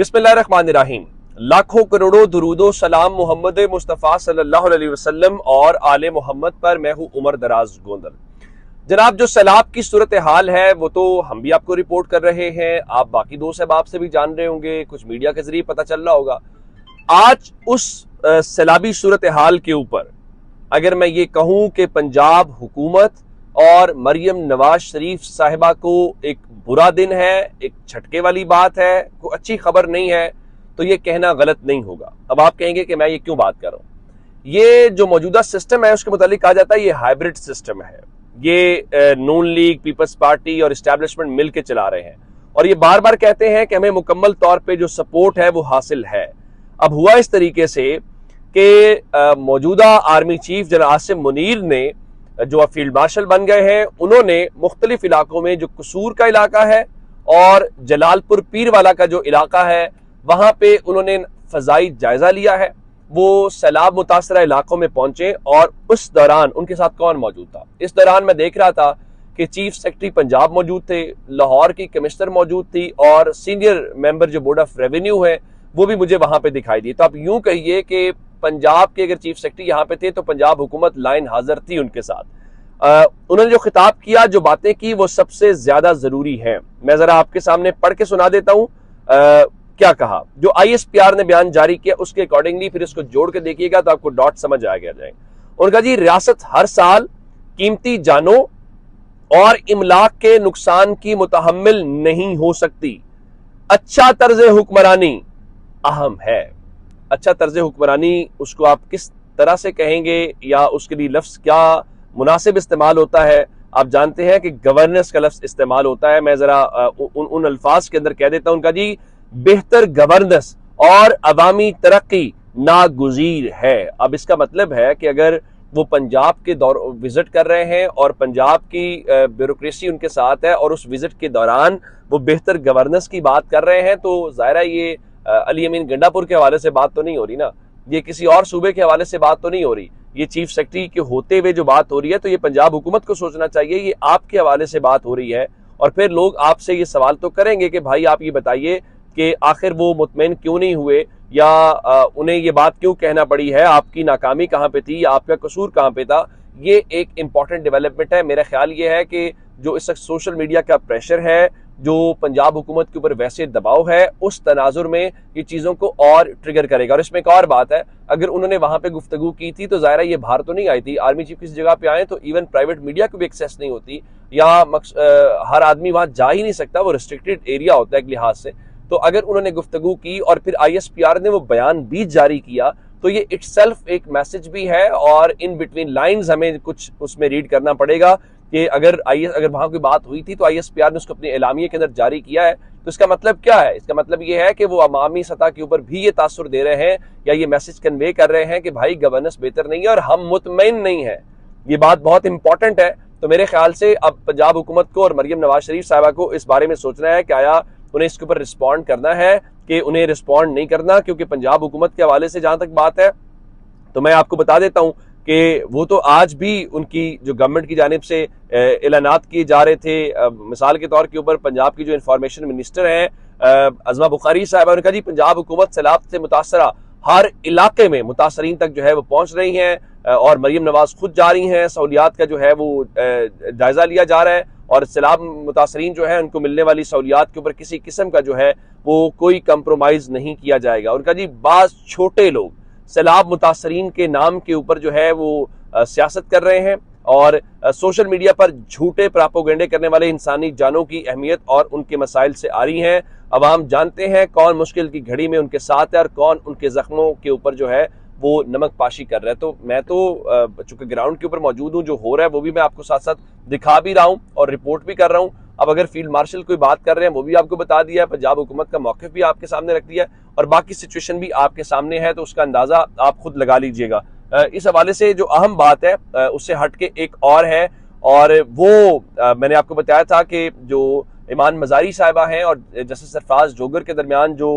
बिस्मिल्लाहिर्रहमानिर्रहीम। लाखों करोड़ों दुरूदो सलाम मोहम्मद मुस्तफ़ा सल्लल्लाहु अलैहि वसल्लम और आले मोहम्मद पर। मैं हूँ उमर दराज गोंदल। जनाब, जो सैलाब की सूरत हाल है वो तो हम भी आपको रिपोर्ट कर रहे हैं, आप बाकी दोस्त अहबाब से भी जान रहे होंगे, कुछ मीडिया के जरिए पता चल रहा होगा। आज उस सैलाबी सूरत हाल के ऊपर अगर मैं ये कहूँ कि पंजाब हुकूमत और मरियम नवाज शरीफ साहिबा को एक बुरा दिन है, एक झटके वाली बात है, कोई अच्छी खबर नहीं है, तो ये कहना गलत नहीं होगा। अब आप कहेंगे कि मैं ये क्यों बात कर रहा हूँ। ये जो मौजूदा सिस्टम है उसके मुतालिक कहा जाता है ये हाइब्रिड सिस्टम है। ये नून लीग, पीपल्स पार्टी और एस्टैब्लिशमेंट मिल के चला रहे हैं और ये बार बार कहते हैं कि हमें मुकम्मल तौर पे जो सपोर्ट है वो हासिल है। अब हुआ इस तरीके से कि मौजूदा army chief general Asim Munir ने जो अब फील्ड मार्शल बन गए हैं, उन्होंने मुख्तलिफ इलाकों में जो कसूर का इलाका है और जलालपुर पीरवाला का जो इलाका है वहां पे उन्होंने फजाई जायजा लिया है। वो सैलाब मुतासरा इलाकों में पहुंचे और उस दौरान उनके साथ कौन मौजूद था। इस दौरान मैं देख रहा था कि चीफ सेक्रेटरी पंजाब मौजूद थे, लाहौर की कमिश्नर मौजूद थी और सीनियर मेंबर जो बोर्ड ऑफ रेवेन्यू है वो भी मुझे वहां पे दिखाई दी। तो आप यूं कहिए कि पंजाब के अगर चीफ सेक्रेटरी यहाँ पे थे तो पंजाब हुकूमत लाइन हाजिर थी उनके साथ। उन्होंने जो खिताब किया, जो बातें की, वो सबसे ज्यादा जरूरी है। मैं जरा आपके सामने पढ़ के सुना देता हूँ क्या कहा। जो ISPR ने बयान जारी किया उसके अकॉर्डिंगली फिर इसको जोड़ के देखिएगा तो आपको डॉट समझ आ गया जाएगा। उनका जी, रियासत हर साल कीमती जानों और इमलाक के नुकसान की मुतहम्मिल नहीं हो सकती। अच्छा तर्ज हुक्मरानी अहम है। अच्छा तर्ज हुक्मरानी उसको आप किस तरह से कहेंगे या उसके लिए लफ्ज क्या मुनासिब इस्तेमाल होता है। आप जानते हैं कि गवर्नेंस का लफ्ज इस्तेमाल होता है। मैं जरा उन अल्फाज के अंदर कह देता हूं उनका जी, बेहतर गवर्नेंस और अवामी तरक्की नागुजीर है। अब इसका मतलब है कि अगर वो पंजाब के दौर विजिट कर रहे हैं और पंजाब की ब्यूरोक्रेसी उनके साथ है और उस विजिट के दौरान वो बेहतर गवर्नेंस की बात कर रहे हैं, तो ज़ाहिर ये अली अमीन गंडापुर के हवाले से बात तो नहीं हो रही ना, ये किसी और सूबे के हवाले से बात तो नहीं हो रही। ये चीफ सेक्रेटरी के होते हुए जो बात हो रही है तो ये पंजाब हुकूमत को सोचना चाहिए ये आपके हवाले से बात हो रही है। और फिर लोग आपसे ये सवाल तो करेंगे कि भाई आप ये बताइए कि आखिर वो मुतमईन क्यों नहीं हुए या उन्हें ये बात क्यों कहना पड़ी है, आपकी नाकामी कहाँ पे थी, आपका कसूर कहाँ पे था। ये एक इंपॉर्टेंट डेवलपमेंट है। मेरा ख्याल ये है कि जो इस सोशल मीडिया का प्रेशर है, जो पंजाब हुकूमत के ऊपर वैसे दबाव है, उस तनाजुर में ये चीज़ों को और ट्रिगर करेगा। और इसमें एक और बात है, अगर उन्होंने वहां पे गुफ्तगू की थी तो ज़ाहिर ये बाहर तो नहीं आई थी। आर्मी चीफ किसी जगह पे आए तो इवन प्राइवेट मीडिया को भी एक्सेस नहीं होती या हर आदमी वहां जा ही नहीं सकता, वो रिस्ट्रिक्टेड एरिया होता है एक लिहाज से। तो अगर उन्होंने गुफ्तगू की और फिर ISPR ने वो बयान भी जारी किया तो ये इटसेल्फ एक मैसेज भी है और इन बिटवीन लाइंस हमें कुछ उसमें रीड करना पड़ेगा कि अगर वहां कोई बात हुई थी तो ISPR ने उसको अपने एलामिये के अंदर जारी किया है, तो इसका मतलब क्या है। इसका मतलब ये है कि वो अवामी सतह के ऊपर भी ये तासुर दे रहे हैं या ये मैसेज कन्वे कर रहे हैं कि भाई गवर्नेंस बेहतर नहीं है और हम मुतमईन नहीं है। ये बात बहुत इंपॉर्टेंट है। तो मेरे ख्याल से अब पंजाब हुकूमत को और मरियम नवाज शरीफ साहिबा को इस बारे में सोचना है कि आया उन्हें इसके ऊपर रिस्पॉन्ड करना है कि उन्हें रिस्पॉन्ड नहीं करना। क्योंकि पंजाब हुकूमत के हवाले से जहां तक बात है तो मैं आपको बता देता हूं कि वो तो आज भी उनकी जो गवर्नमेंट की जानिब से ऐलानात किए जा रहे थे। मिसाल के तौर के ऊपर पंजाब की जो इंफॉर्मेशन मिनिस्टर हैं अज़मा बुखारी साहबा, उन्होंने कहा जी पंजाब हुकूमत सैलाब से मुतासरा हर इलाके में मुतासरीन तक जो है वो पहुंच रही हैं और मरियम नवाज खुद जा रही हैं। सहूलियात का जो है वो जायजा लिया जा रहा है और सैलाब मुतासरीन जो है उनको मिलने वाली सहूलियात के ऊपर किसी किस्म का जो है वो कोई कंप्रोमाइज नहीं किया जाएगा। उनका जी, बाज छोटे लोग सैलाब मुतासरीन के नाम के ऊपर जो है वो सियासत कर रहे हैं और सोशल मीडिया पर झूठे प्रोपेगेंडे करने वाले इंसानी जानों की अहमियत और उनके मसाइल से आ रही हैं। अब हम जानते हैं कौन मुश्किल की घड़ी में उनके साथ है और कौन उनके जख्मों के ऊपर जो है वो नमक पाशी कर रहा है। तो मैं तो चूंकि ग्राउंड के ऊपर मौजूद हूँ, जो हो रहा है वो भी मैं आपको साथ साथ दिखा भी रहा हूँ और रिपोर्ट भी कर रहा हूँ। अब अगर फील्ड मार्शल कोई बात कर रहे हैं वो भी आपको बता दिया है, पंजाब हुकूमत का मौक़िफ़ भी आपके सामने रख दिया है और बाकी सिचुएशन भी आपके सामने है, तो उसका अंदाजा आप खुद लगा लीजिएगा। इस हवाले से जो अहम बात है उससे हट के एक और है और वो मैंने आपको बताया था कि जो ईमान मजारी साहिबा हैं और जस्टिस सरफराज जोगर के दरमियान जो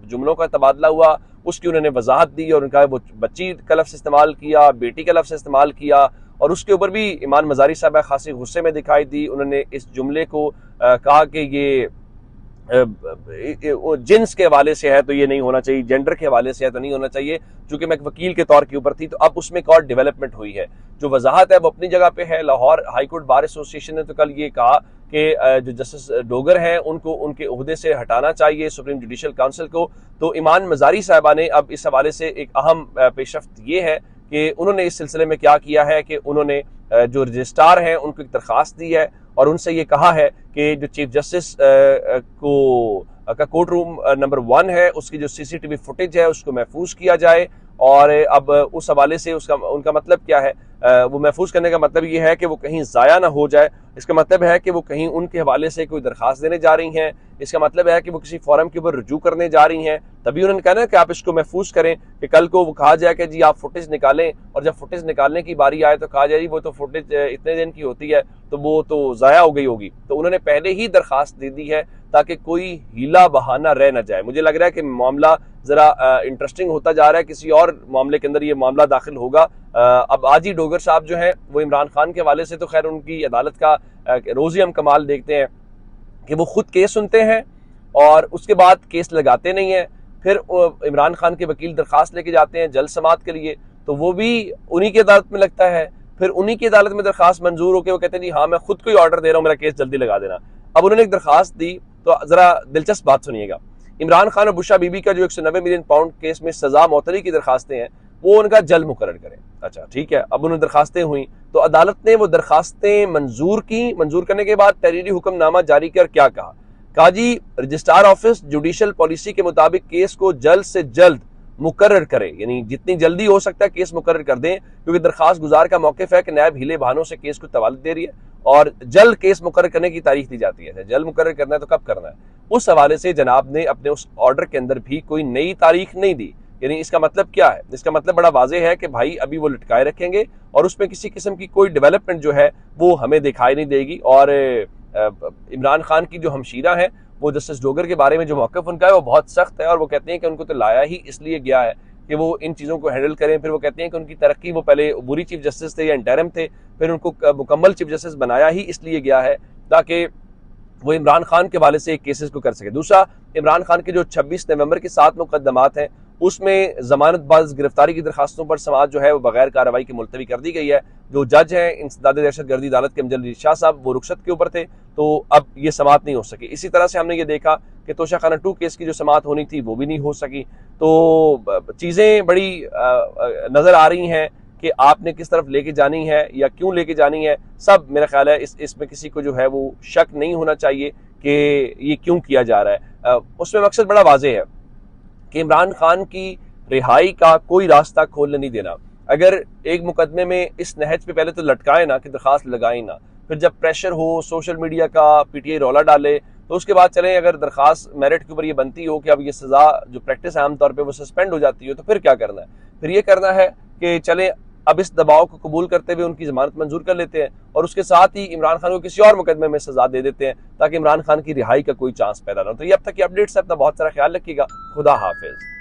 जुमलों का तबादला हुआ उसकी उन्होंने वजाहत दी और उनका वो बच्ची का लफ्ज़ इस्तेमाल किया, बेटी का लफ्ज़ इस्तेमाल किया और उसके ऊपर भी ईमान मजारी साहिबा खासी गुस्से में दिखाई दी। उन्होंने इस जुमले को कहा कि ये جنس کے حوالے سے ہے تو یہ نہیں ہونا چاہیے، جینڈر کے حوالے سے ہے تو نہیں ہونا چاہیے، چونکہ میں ایک وکیل کے طور کے اوپر تھی تو اب اس میں ایک اور ڈیولپمنٹ ہوئی ہے۔ جو وضاحت ہے وہ اپنی جگہ پہ ہے۔ لاہور ہائی کورٹ بار ایسوسی ایشن نے تو کل یہ کہا کہ جو جسٹس ڈوگر ہیں ان کو ان کے عہدے سے ہٹانا چاہیے سپریم جوڈیشل کونسل کو۔ تو ایمان مزاری صاحبہ نے اب اس حوالے سے ایک اہم پیش رفت یہ ہے کہ انہوں نے اس سلسلے میں کیا کیا ہے کہ انہوں نے جو رجسٹرار ہیں ان کو ایک درخواست دی ہے اور ان سے یہ کہا ہے کہ جو چیف جسٹس کا کورٹ روم نمبر 1 ہے اس کی جو سی سی ٹی وی فوٹیج ہے اس کو محفوظ کیا جائے، اور اب اس حوالے سے ان کا مطلب کیا ہے، وہ محفوظ کرنے کا مطلب یہ ہے کہ وہ کہیں ضائع نہ ہو جائے۔ اس کا مطلب ہے کہ وہ کہیں ان کے حوالے سے کوئی درخواست دینے جا رہی ہیں، اس کا مطلب ہے کہ وہ کسی فورم کے اوپر رجوع کرنے جا رہی ہیں، تبھی انہوں نے کہا نا کہ آپ اس کو محفوظ کریں کہ کل کو وہ کہا جائے کہ جی آپ فوٹیج نکالیں، اور جب فوٹیج نکالنے کی باری آئے تو کہا جائے جی وہ تو فوٹیج اتنے دن کی ہوتی ہے تو وہ تو ضائع ہو گئی ہوگی۔ تو انہوں نے پہلے ہی درخواست دے دی ہے تاکہ کوئی ہیلا بہانہ رہ نہ جائے۔ مجھے لگ رہا ہے کہ معاملہ ذرا انٹرسٹنگ ہوتا جا رہا ہے، کسی اور معاملے کے اندر یہ معاملہ داخل ہوگا۔ اب آج ہی ڈوگر صاحب جو ہیں وہ عمران خان کے حوالے سے تو خیر ان کی عدالت کا روز ہی ہم کمال دیکھتے ہیں کہ وہ خود کیس سنتے ہیں اور اس کے بعد کیس لگاتے نہیں ہیں، پھر عمران خان کے وکیل درخواست لے کے جاتے ہیں جلد سماعت کے لیے تو وہ بھی انہی کی عدالت میں لگتا ہے، پھر انہی کی عدالت میں درخواست منظور ہو کے وہ کہتے ہیں جی ہاں میں خود کو ہی آرڈر دے رہا ہوں میرا کیس جلدی لگا دینا۔ اب انہوں نے ایک درخواست دی تو ذرا دلچسپ بات سنیے گا۔ عمران خان اور بشرا بی بی کا جو 190 ملین پاؤنڈ کیس میں سزا معطلی کی درخواستیں ہیں وہ ان کا جلد مقرر کریں۔ اچھا ٹھیک ہے، اب انہوں نے درخواستیں ہوئیں تو عدالت نے وہ درخواستیں منظور کی، منظور کرنے کے بعد تحریری حکم نامہ جاری کر کیا کہا جی رجسٹرار آفس جوڈیشل پالیسی کے مطابق کیس کو جلد سے جلد مقرر کرے، یعنی جتنی جلدی ہو سکتا ہے کیس مقرر کر دیں، کیونکہ درخواست گزار کا موقف ہے کہ نیب ہیلے بہانوں سے کیس کو طوالت دے رہی ہے اور جلد کیس مقرر کرنے کی تاریخ دی جاتی ہے۔ جلد مقرر کرنا ہے تو کب کرنا ہے؟ اس حوالے سے جناب نے اپنے اس آرڈر کے اندر بھی کوئی نئی تاریخ نہیں دی۔ یعنی اس کا مطلب کیا ہے؟ اس کا مطلب بڑا واضح ہے کہ بھائی ابھی وہ لٹکائے رکھیں گے اور اس میں کسی قسم کی کوئی ڈیولپمنٹ جو ہے وہ ہمیں دکھائی نہیں دے گی۔ اور عمران خان کی جو ہمشیرہ ہیں وہ جسٹس ڈوگر کے بارے میں جو موقف ان کا ہے وہ بہت سخت ہے، اور وہ کہتے ہیں کہ ان کو تو لایا ہی اس لیے گیا ہے کہ وہ ان چیزوں کو ہینڈل کریں۔ پھر وہ کہتے ہیں کہ ان کی ترقی، وہ پہلے عبوری چیف جسٹس تھے یا انٹرم تھے، پھر ان کو مکمل چیف جسٹس بنایا ہی اس لیے گیا ہے تاکہ وہ عمران خان کے حوالے سے کیسز کو کر سکے۔ دوسرا، عمران خان کے جو 26 نومبر کے 7 مقدمات ہیں اس میں ضمانت باز گرفتاری کی درخواستوں پر سماعت جو ہے وہ بغیر کارروائی کے ملتوی کر دی گئی ہے۔ جو جج ہیں انسداد دہشت گردی عدالت کے امجد شاہ صاحب وہ رخصت کے اوپر تھے تو اب یہ سماعت نہیں ہو سکی۔ اسی طرح سے ہم نے یہ دیکھا کہ توشہ خانہ 2 کیس کی جو سماعت ہونی تھی وہ بھی نہیں ہو سکی۔ تو چیزیں بڑی نظر آ رہی ہیں کہ آپ نے کس طرف لے کے جانی ہے یا کیوں لے کے جانی ہے، سب میرا خیال ہے اس میں کسی کو جو ہے وہ شک نہیں ہونا چاہیے کہ یہ کیوں کیا جا رہا ہے۔ اس میں مقصد بڑا واضح ہے کہ عمران خان کی رہائی کا کوئی راستہ کھولنے نہیں دینا۔ اگر ایک مقدمے میں اس نہج پہ پہلے تو لٹکائے نا کہ درخواست لگائیں نا، پھر جب پریشر ہو سوشل میڈیا کا، پی ٹی آئی رولا ڈالے تو اس کے بعد چلیں اگر درخواست میرٹ کے اوپر یہ بنتی ہو کہ اب یہ سزا جو پریکٹس عام طور پہ وہ سسپینڈ ہو جاتی ہو تو پھر کیا کرنا ہے؟ پھر یہ کرنا ہے کہ چلیں اب اس دباؤ کو قبول کرتے ہوئے ان کی ضمانت منظور کر لیتے ہیں اور اس کے ساتھ ہی عمران خان کو کسی اور مقدمے میں سزا دے دیتے ہیں تاکہ عمران خان کی رہائی کا کوئی چانس پیدا نہ ہو۔ تو یہ اب تک کی اپڈیٹس ہے، اپنا بہت سارا خیال رکھیے گا۔ خدا حافظ۔